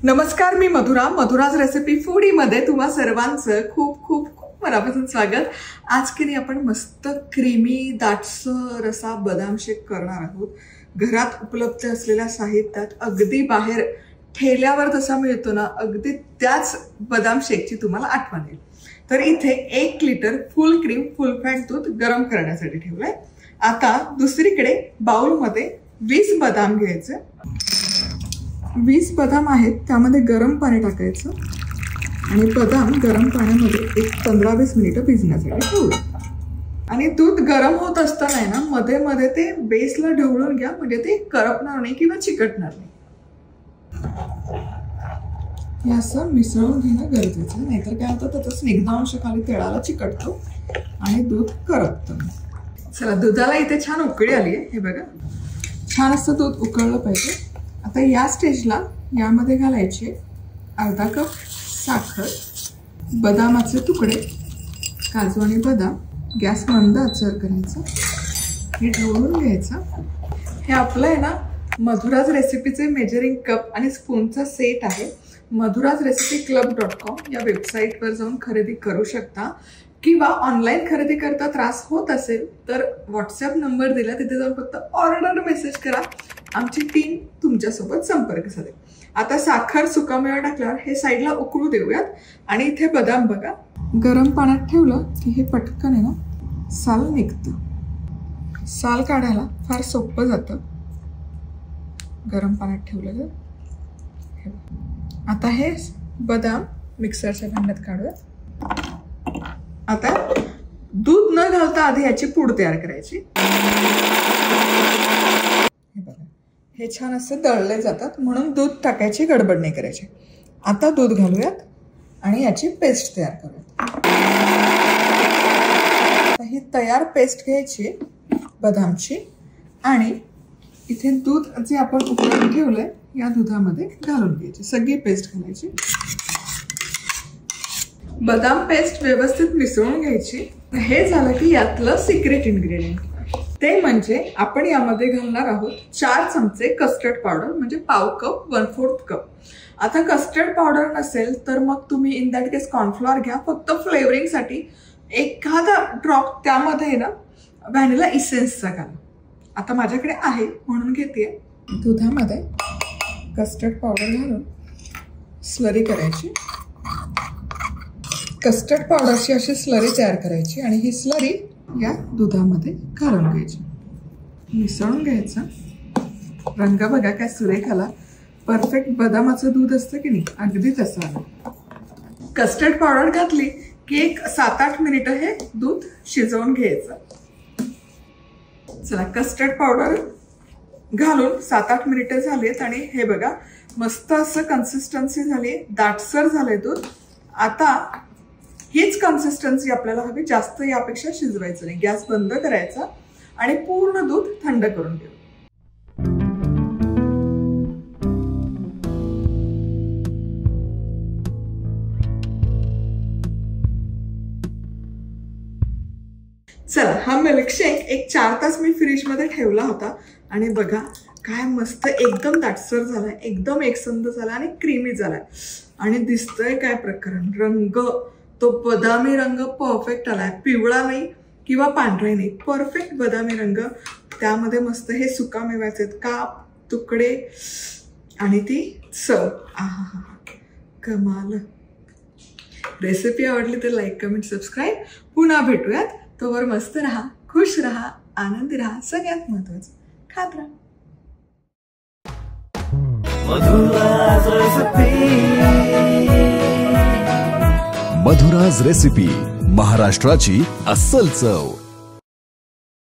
नमस्कार, मी Madhuraj recipe foodie मध्ये तुम्हा सर्वांचं खूप खूप खूप मनापासून स्वागत। आज की नाही आपण मस्त क्रीमी दाटसर असा बदाम शेक करणार आहोत। घरात उपलब्ध असलेल्या साहित्यात अगदी बाहेर ठेल्यावर जसा मिळतो ना, अगदी त्याच बदाम शेकची तुम्हाला आठवण येईल। तर इथे 1 लिटर फुल क्रीम फुल फॅट दूध गरम करण्यासाठी ठेवलंय। आता दुसरीकडे बाउल मध्ये 20 बदाम घ्यायचे। 20 बदाम आहेत, त्यामध्ये गरम पाणी टाकायचं आणि बदाम गरम पाण्यामध्ये एक 15-20 मिनिटं भिजण्यासाठी ठेवूया। आणि दूध गरम होत असताना आहे ना, मध्ये मध्ये ते बेसला ढवळून घ्या, म्हणजे ते करपणार नाही किंवा चिकटणार नाही। हे असं मिसळून घेणं गरजेचं आहे, नाहीतर काय होतं त्याचा स्निग्धांश खाली तळाला चिकटतो आणि दूध करपतं। चला, दुधाला इथे छान उकळी आली आहे, हे बघा छान असं दूध उकळलं पाहिजे। आता या स्टेजला यामध्ये घालायचे अर्धा कप साखर, बदामाचे तुकडे, काजू आणि बदाम, गॅस मंद आचेवर करायचा, हे ढवळून घ्यायचं। हे आपलं आहे ना मधुराज रेसिपीचे मेजरिंग कप आणि स्पूनचा सेट आहे। madhurazrecipeclub.com या वेबसाईटवर जाऊन खरेदी करू शकता, किंवा ऑनलाईन खरेदी करता त्रास होत असेल तर व्हॉट्सअप नंबर दिला, तिथे जाऊन फक्त ऑर्डर मेसेज करा, आमची टीम तुमच्यासोबत संपर्क साधेल। आता साखर सुकामेवा टाकल्यावर हे साईडला उकळू देऊयात। आणि इथे बदाम बघा, गरम पाण्यात ठेवलं की हे पटकन आहे ना साल निघतं। साल काढायला फार सोपं जातं गरम पाण्यात ठेवलं तर। आता हे बदाम मिक्सरच्या भांड्यात काढूयात। आता दूध न घालता आधी याची पूड तयार करायची। हे बघा, हे छान असं दळले जातात, म्हणून दूध टाकायची गडबड नाही करायची। आता दूध घालूयात आणि याची पेस्ट तयार करूयात। ही तयार पेस्ट घ्यायची बदामची, आणि इथे दूध जे आपण उकळून ठेवलंय या दुधामध्ये घालून घ्यायची, सगळी पेस्ट घालायची। बदाम पेस्ट व्यवस्थित मिसळून घ्यायची। हे झालं की यातलं सिक्रेट इन्ग्रेडियंट ते म्हणजे आपण यामध्ये घालणार आहोत 4 चमचे कस्टर्ड पावडर, म्हणजे पाव कप 1/4 कप। आता कस्टर्ड पावडर नसेल तर मग तुम्ही इन दॅट केस कॉर्नफ्लॉवर घ्या, फक्त फ्लेवरिंग साठी एखादा ड्रॉप त्यामध्ये ना व्हॅनिला इसेन्सचा घाला। आता माझ्याकडे आहे म्हणून घेते। दुधामध्ये कस्टर्ड पावडर घालून स्लरी करायची। कस्टर्ड पावडरची अशी स्लरी तयार करायची आणि ही स्लरी या दुधामध्ये घालून घ्यायची, मिसळून घ्यायचं। रंग बघा काय सुरेख आला, परफेक्ट बदामाचं दूध असतं की नाही, अगदी तसं आलं। कस्टर्ड पावडर घातली की एक 7-8 मिनिटं हे दूध शिजवून घ्यायचं। चला, कस्टर्ड पावडर घालून 7-8 मिनिटं झालीत आणि हे बघा मस्त असं कन्सिस्टन्सी झाली, दाटसर झालंय दूध। आता हीच कन्सिस्टन्सी आपल्याला हवी, जास्त यापेक्षा शिजवायचं नाही। गॅस बंद करायचा आणि पूर्ण दूध थंड करून घेऊ। चला, हा मिल्कशेक एक 4 तास मी फ्रीज मध्ये ठेवला होता आणि बघा काय मस्त एकदम दाटसर झालाय, एकदम एकसंध झाला आणि क्रीमी झालाय। आणि दिसतंय काय प्रकरण, रंग तो बदामी रंग परफेक्ट आलाय, पिवळा नाही किंवा पांढरा नाही, परफेक्ट बदामी रंग। त्यामध्ये मस्त हे सुकामेव्याचे काप, तुकडे आणि ती चव, आहा कमाल। रेसिपी आवडली तर लाईक, कमेंट, सबस्क्राईब। पुन्हा भेटूयात, तोवर मस्त राहा, खुश राहा, आनंदी राहा, सगळ्यात महत्वाचं खात राहा। मधुराज रेसिपी, महाराष्ट्राची अस्सल चव।